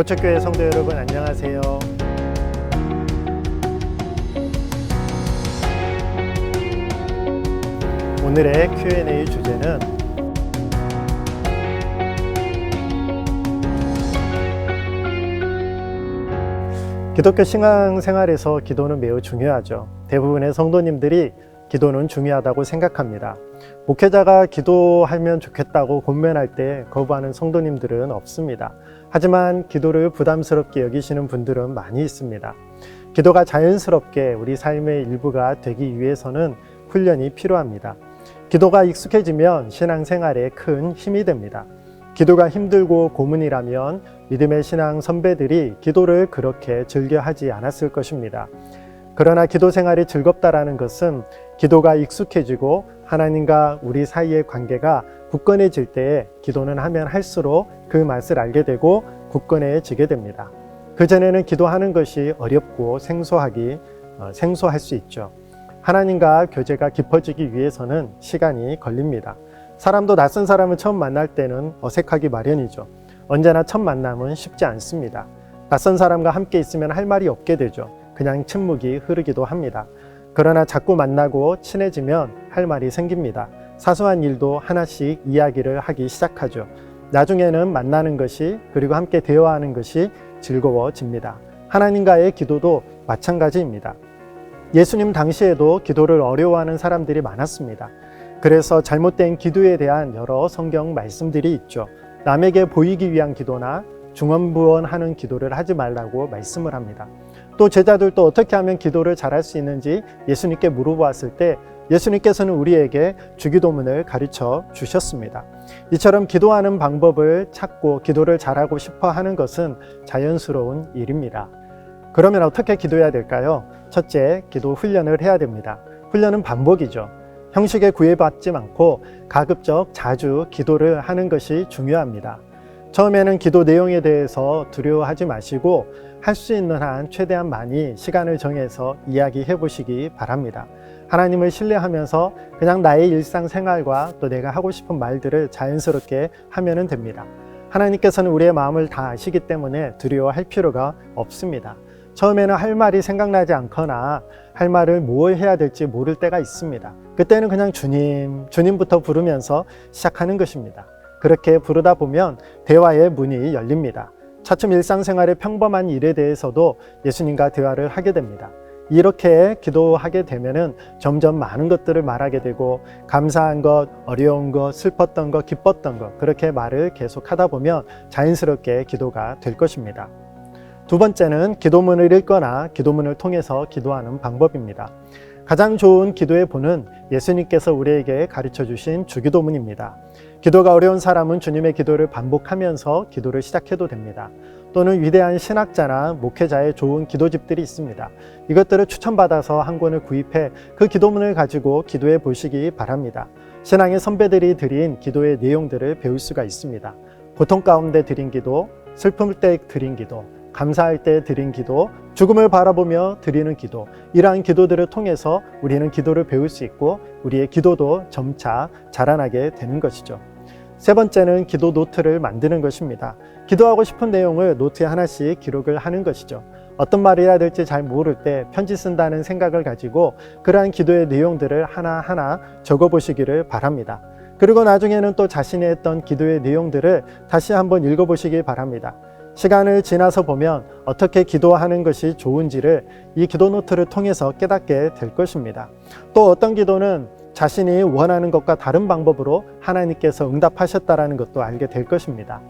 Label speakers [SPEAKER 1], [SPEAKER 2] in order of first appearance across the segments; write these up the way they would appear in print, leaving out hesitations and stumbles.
[SPEAKER 1] 고척교회 성도 여러분, 안녕하세요. 오늘의 Q&A 주제는 기독교 신앙생활에서 기도는 매우 중요하죠. 대부분의 성도님들이 기도는 중요하다고 생각합니다. 목회자가 기도하면 좋겠다고 권면할 때 거부하는 성도님들은 없습니다. 하지만 기도를 부담스럽게 여기시는 분들은 많이 있습니다. 기도가 자연스럽게 우리 삶의 일부가 되기 위해서는 훈련이 필요합니다. 기도가 익숙해지면 신앙생활에 큰 힘이 됩니다. 기도가 힘들고 고문이라면 믿음의 신앙 선배들이 기도를 그렇게 즐겨 하지 않았을 것입니다. 그러나 기도 생활이 즐겁다라는 것은 기도가 익숙해지고 하나님과 우리 사이의 관계가 굳건해질 때에 기도는 하면 할수록 그 맛을 알게 되고 굳건해지게 됩니다. 그전에는 기도하는 것이 어렵고 생소할 수 있죠. 하나님과 교제가 깊어지기 위해서는 시간이 걸립니다. 사람도 낯선 사람을 처음 만날 때는 어색하기 마련이죠. 언제나 첫 만남은 쉽지 않습니다. 낯선 사람과 함께 있으면 할 말이 없게 되죠. 그냥 침묵이 흐르기도 합니다. 그러나 자꾸 만나고 친해지면 할 말이 생깁니다. 사소한 일도 하나씩 이야기를 하기 시작하죠. 나중에는 만나는 것이 그리고 함께 대화하는 것이 즐거워집니다. 하나님과의 기도도 마찬가지입니다. 예수님 당시에도 기도를 어려워하는 사람들이 많았습니다. 그래서 잘못된 기도에 대한 여러 성경 말씀들이 있죠. 남에게 보이기 위한 기도나 중언부언하는 기도를 하지 말라고 말씀을 합니다. 또 제자들도 어떻게 하면 기도를 잘할 수 있는지 예수님께 물어보았을 때 예수님께서는 우리에게 주기도문을 가르쳐 주셨습니다. 이처럼 기도하는 방법을 찾고 기도를 잘하고 싶어 하는 것은 자연스러운 일입니다. 그러면 어떻게 기도해야 될까요? 첫째, 기도 훈련을 해야 됩니다. 훈련은 반복이죠. 형식에 구애받지 않고 가급적 자주 기도를 하는 것이 중요합니다. 처음에는 기도 내용에 대해서 두려워하지 마시고 할 수 있는 한 최대한 많이 시간을 정해서 이야기해 보시기 바랍니다. 하나님을 신뢰하면서 그냥 나의 일상생활과 또 내가 하고 싶은 말들을 자연스럽게 하면 됩니다. 하나님께서는 우리의 마음을 다 아시기 때문에 두려워할 필요가 없습니다. 처음에는 할 말이 생각나지 않거나 할 말을 뭘 해야 될지 모를 때가 있습니다. 그때는 그냥 주님부터 부르면서 시작하는 것입니다. 그렇게 부르다 보면 대화의 문이 열립니다. 차츰 일상생활의 평범한 일에 대해서도 예수님과 대화를 하게 됩니다. 이렇게 기도하게 되면은 점점 많은 것들을 말하게 되고 감사한 것, 어려운 것, 슬펐던 것, 기뻤던 것 그렇게 말을 계속 하다 보면 자연스럽게 기도가 될 것입니다. 두 번째는 기도문을 읽거나 기도문을 통해서 기도하는 방법입니다. 가장 좋은 기도의 본은 예수님께서 우리에게 가르쳐 주신 주기도문입니다. 기도가 어려운 사람은 주님의 기도를 반복하면서 기도를 시작해도 됩니다. 또는 위대한 신학자나 목회자의 좋은 기도집들이 있습니다. 이것들을 추천받아서 한 권을 구입해 그 기도문을 가지고 기도해 보시기 바랍니다. 신앙의 선배들이 드린 기도의 내용들을 배울 수가 있습니다. 고통 가운데 드린 기도, 슬픔 때 드린 기도, 감사할 때 드린 기도, 죽음을 바라보며 드리는 기도, 이러한 기도들을 통해서 우리는 기도를 배울 수 있고 우리의 기도도 점차 자라나게 되는 것이죠. 세 번째는 기도 노트를 만드는 것입니다. 기도하고 싶은 내용을 노트에 하나씩 기록을 하는 것이죠. 어떤 말을 해야 될지 잘 모를 때 편지 쓴다는 생각을 가지고 그러한 기도의 내용들을 하나하나 적어보시기를 바랍니다. 그리고 나중에는 또 자신이 했던 기도의 내용들을 다시 한번 읽어보시기 바랍니다. 시간을 지나서 보면 어떻게 기도하는 것이 좋은지를 이 기도 노트를 통해서 깨닫게 될 것입니다. 또 어떤 기도는 자신이 원하는 것과 다른 방법으로 하나님께서 응답하셨다는 것도 알게 될 것입니다.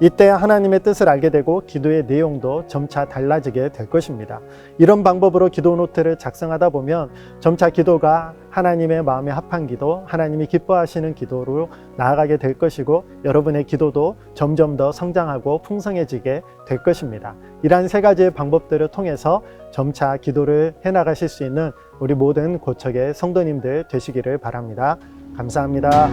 [SPEAKER 1] 이때 하나님의 뜻을 알게 되고 기도의 내용도 점차 달라지게 될 것입니다. 이런 방법으로 기도 노트를 작성하다 보면 점차 기도가 하나님의 마음에 합한 기도, 하나님이 기뻐하시는 기도로 나아가게 될 것이고 여러분의 기도도 점점 더 성장하고 풍성해지게 될 것입니다. 이러한 세 가지의 방법들을 통해서 점차 기도를 해나가실 수 있는 우리 모든 고척의 성도님들 되시기를 바랍니다. 감사합니다.